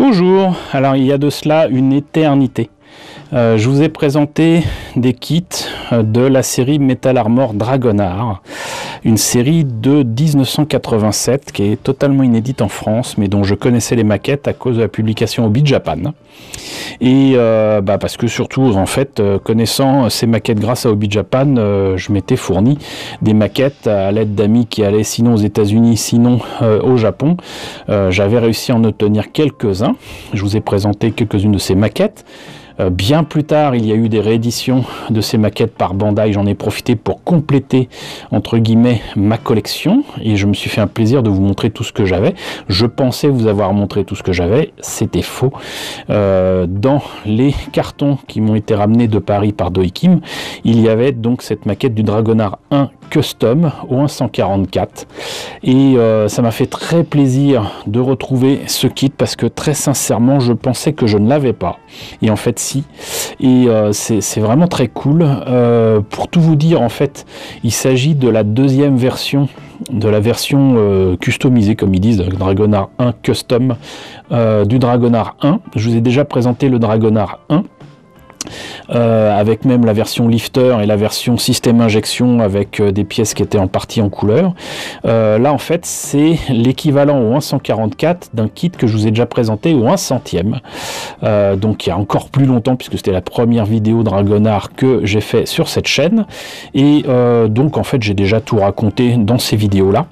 Bonjour, alors il y a de cela une éternité. Je vous ai présenté des kits de la série Metal Armor Dragonard, une série de 1987 qui est totalement inédite en France, mais dont je connaissais les maquettes à cause de la publication Hobby Japan. Et parce que surtout, en fait, connaissant ces maquettes grâce à Hobby Japan, je m'étais fourni des maquettes à l'aide d'amis qui allaient sinon aux États-Unis, sinon au Japon. J'avais réussi à en obtenir quelques-uns. Je vous ai présenté quelques-unes de ces maquettes. Bien plus tard, il y a eu des rééditions de ces maquettes par Bandai. J'en ai profité pour compléter, entre guillemets, ma collection. Et je me suis fait un plaisir de vous montrer tout ce que j'avais. Je pensais vous avoir montré tout ce que j'avais. C'était faux. Dans les cartons qui m'ont été ramenés de Paris par Doikim, il y avait donc cette maquette du Dragonard 1 Custom au 144. Et ça m'a fait très plaisir de retrouver ce kit parce que très sincèrement, je pensais que je ne l'avais pas. Et en fait, si. Et c'est vraiment très cool. Pour tout vous dire, en fait, il s'agit de la deuxième version, de la version customisée, comme ils disent, Dragonard 1 Custom, du Dragonard 1. Je vous ai déjà présenté le Dragonard 1. Avec même la version lifter et la version système injection avec des pièces qui étaient en partie en couleur. Là en fait c'est l'équivalent au 144 d'un kit que je vous ai déjà présenté au 1 centième, donc il y a encore plus longtemps puisque c'était la première vidéo Dragonard que j'ai fait sur cette chaîne, et donc en fait j'ai déjà tout raconté dans ces vidéos là,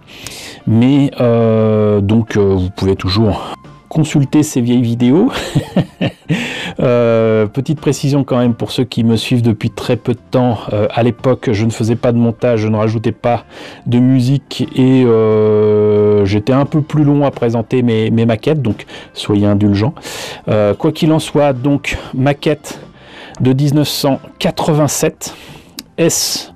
mais vous pouvez toujours consulter ces vieilles vidéos. Petite précision quand même pour ceux qui me suivent depuis très peu de temps, à l'époque je ne faisais pas de montage, je ne rajoutais pas de musique et j'étais un peu plus long à présenter mes maquettes, donc soyez indulgents. Quoi qu'il en soit, donc maquette de 1987. Est-ce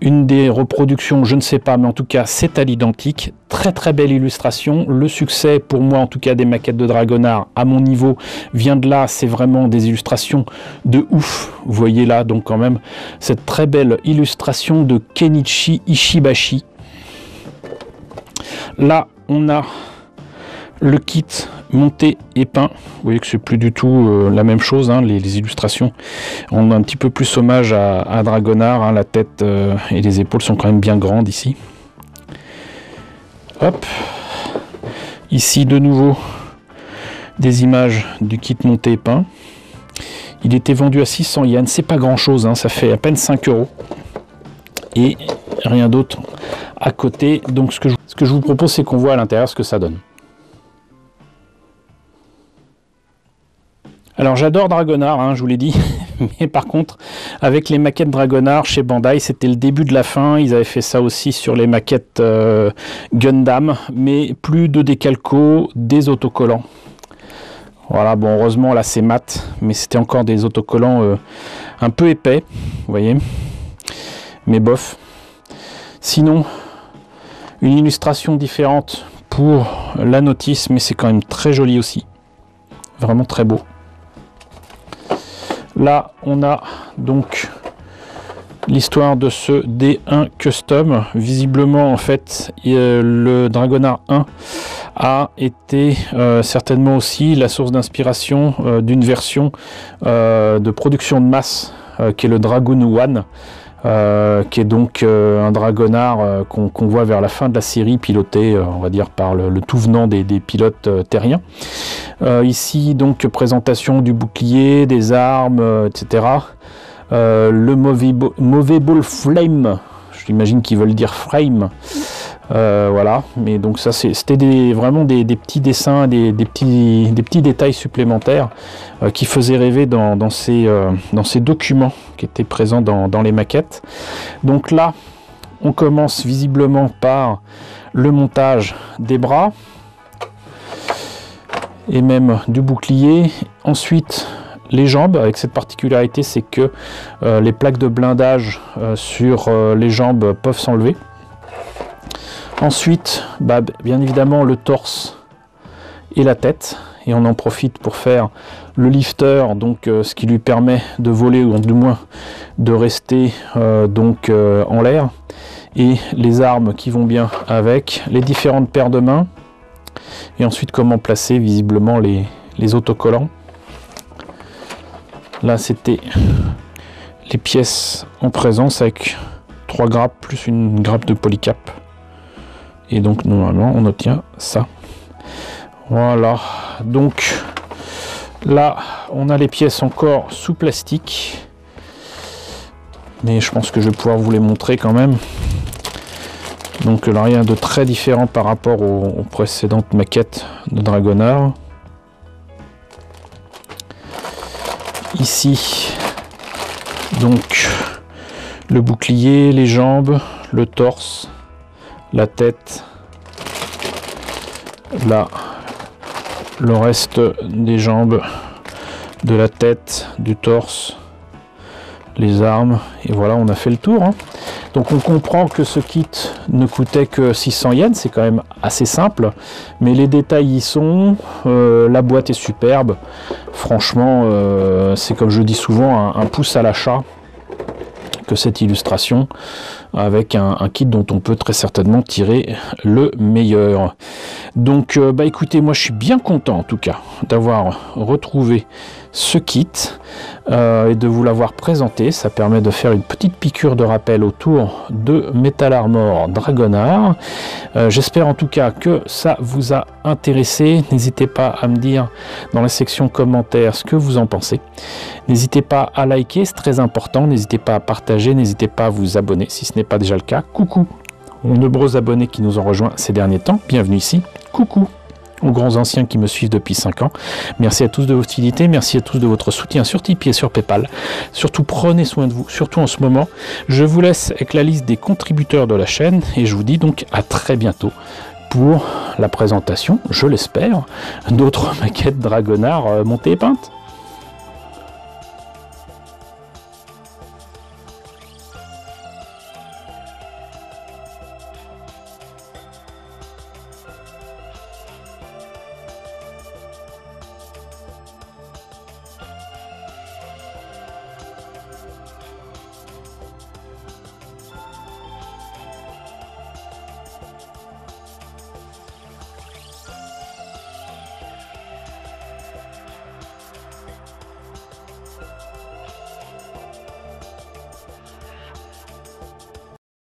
une des reproductions? Je ne sais pas, mais en tout cas c'est à l'identique. Très très belle illustration. Le succès pour moi en tout cas des maquettes de Dragonard à mon niveau vient de là. C'est vraiment des illustrations de ouf. Vous voyez là donc quand même cette très belle illustration de Kenichi Ishibashi. Là on a le kit monté et peint. Vous voyez que c'est plus du tout la même chose, hein. Les illustrations ont un petit peu plus hommage à Dragonard, hein. La tête et les épaules sont quand même bien grandes ici. Hop, ici de nouveau des images du kit monté et peint. Il était vendu à 600 yens, c'est pas grand chose, hein. Ça fait à peine 5 € et rien d'autre à côté. Donc ce que je vous propose, c'est qu'on voit à l'intérieur ce que ça donne. Alors j'adore Dragonard, hein, je vous l'ai dit, mais par contre avec les maquettes Dragonard chez Bandai c'était le début de la fin. Ils avaient fait ça aussi sur les maquettes Gundam, mais plus de décalco, des autocollants. Voilà, bon heureusement là c'est mat, mais c'était encore des autocollants un peu épais, vous voyez, mais bof. Sinon une illustration différente pour la notice, mais c'est quand même très joli aussi, vraiment très beau. Là, on a donc l'histoire de ce D1 Custom. Visiblement, en fait, le Dragonard 1 a été certainement aussi la source d'inspiration d'une version de production de masse qui est le Dragoon One. Qui est donc un Dragonard qu'on voit vers la fin de la série, piloté on va dire par le tout venant des pilotes terriens. Ici donc présentation du bouclier, des armes, etc. Le Movable Flame, j'imagine qu'ils veulent dire frame. Voilà, mais donc ça c'était vraiment des petits dessins, des petits détails supplémentaires qui faisaient rêver dans ces documents qui étaient présents dans les maquettes. Donc là on commence visiblement par le montage des bras et même du bouclier. Ensuite les jambes, avec cette particularité, c'est que les plaques de blindage sur les jambes peuvent s'enlever. Ensuite, bien évidemment, le torse et la tête. Et on en profite pour faire le lifter, donc ce qui lui permet de voler, ou du moins de rester en l'air. Et les armes qui vont bien avec, les différentes paires de mains. Et ensuite, comment placer visiblement les les autocollants. Là, c'était les pièces en présence avec 3 grappes plus une grappe de polycap. Et donc, normalement, on obtient ça. Voilà. Donc, là, on a les pièces encore sous plastique. Mais je pense que je vais pouvoir vous les montrer quand même. Donc, là, rien de très différent par rapport aux précédentes maquettes de Dragonard. Ici, donc le bouclier, les jambes, le torse, la tête, là le reste des jambes, de la tête, du torse, les armes, et voilà, on a fait le tour, hein. Donc on comprend que ce kit ne coûtait que 600 yens, c'est quand même assez simple, mais les détails y sont, la boîte est superbe, franchement c'est comme je dis souvent un pouce à l'achat que cette illustration, avec un kit dont on peut très certainement tirer le meilleur. Donc bah écoutez, moi je suis bien content en tout cas d'avoir retrouvé ce kit et de vous l'avoir présenté. Ça permet de faire une petite piqûre de rappel autour de Metal Armor Dragonard. J'espère en tout cas que ça vous a intéressé. N'hésitez pas à me dire dans la section commentaires ce que vous en pensez. N'hésitez pas à liker, c'est très important. N'hésitez pas à partager, n'hésitez pas à vous abonner si ce n'est pas déjà le cas. Coucou aux nombreux abonnés qui nous ont rejoints ces derniers temps. Bienvenue ici. Coucou aux grands anciens qui me suivent depuis 5 ans. Merci à tous de votre fidélité, merci à tous de votre soutien sur Tipeee et sur Paypal. Surtout prenez soin de vous, surtout en ce moment. Je vous laisse avec la liste des contributeurs de la chaîne et je vous dis donc à très bientôt pour la présentation, je l'espère, d'autres maquettes Dragonard montées et peintes.